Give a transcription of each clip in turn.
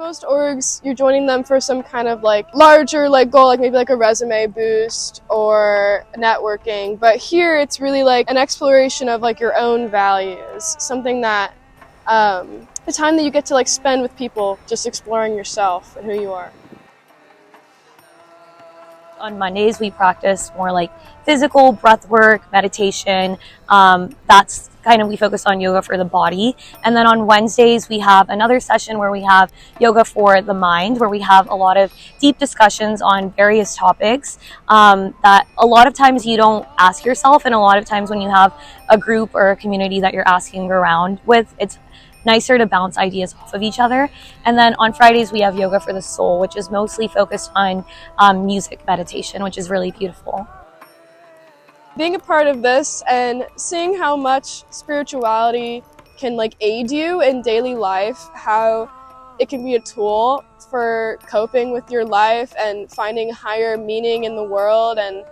most orgs, you're joining them for some kind of like larger like goal, like maybe like a resume boost or networking. But here it's really like an exploration of like your own values, something that the time that you get to like spend with people just exploring yourself and who you are. On Mondays, we practice more like physical breath work, meditation. That's kind of, we focus on yoga for the body. And then on Wednesdays, we have another session where we have yoga for the mind, where we have a lot of deep discussions on various topics that a lot of times you don't ask yourself. And a lot of times when you have a group or a community that you're asking around with, it's nicer to bounce ideas off of each other. And then on Fridays, we have yoga for the soul, which is mostly focused on music meditation, which is really beautiful. Being a part of this and seeing how much spirituality can like aid you in daily life, how it can be a tool for coping with your life and finding higher meaning in the world and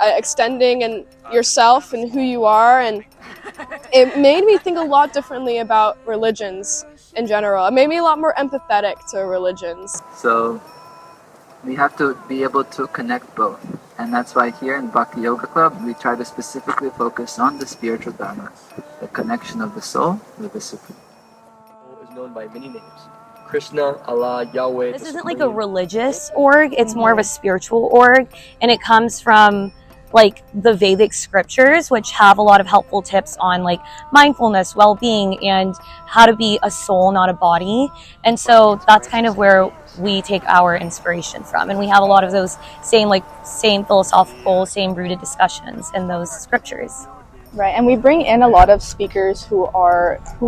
extending in yourself and who you are. And it made me think a lot differently about religions in general. It made me a lot more empathetic to religions. So we have to be able to connect both. And that's why here in Bhakti Yoga Club, we try to specifically focus on the spiritual dharma, the connection of the soul with the Supreme. Is known by many names. Krishna, Allah, Yahweh. This isn't like a religious org, it's more of a spiritual org, and it comes from like the Vedic scriptures, which have a lot of helpful tips on like mindfulness, well-being, and how to be a soul, not a body. And so that's kind of where we take our inspiration from. And we have a lot of those same philosophical, same rooted discussions in those scriptures. Right, and we bring in a lot of speakers who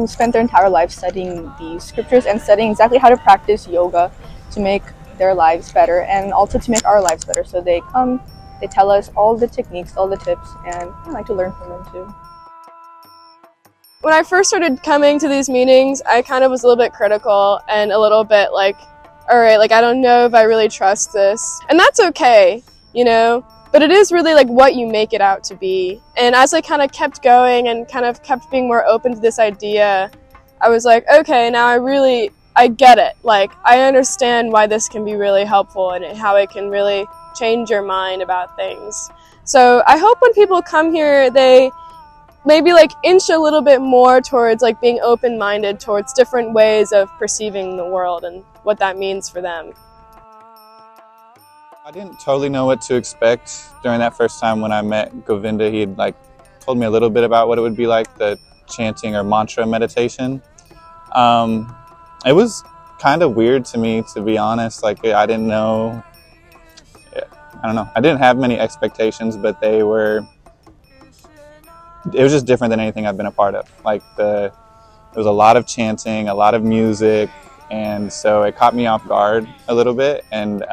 spent their entire life studying these scriptures and studying exactly how to practice yoga to make their lives better and also to make our lives better. So they come, they tell us all the techniques, all the tips, and I like to learn from them too. When I first started coming to these meetings, I kind of was a little bit critical and a little bit like, all right, like I don't know if I really trust this. And that's okay, you know? But it is really like what you make it out to be. And as I kind of kept going and kind of kept being more open to this idea, I was like, okay, now I get it. Like, I understand why this can be really helpful and how it can really change your mind about things. So I hope when people come here, they maybe like inch a little bit more towards like being open-minded towards different ways of perceiving the world and what that means for them. I didn't totally know what to expect during that first time when I met Govinda. He had like told me a little bit about what it would be like, the chanting or mantra meditation. It was kind of weird to me, to be honest. Like I didn't know, I don't know. I didn't have many expectations, but it was just different than anything I've been a part of. Like there was a lot of chanting, a lot of music, and so it caught me off guard a little bit. And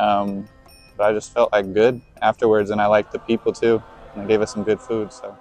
but I just felt like good afterwards, and I liked the people too, and they gave us some good food. So.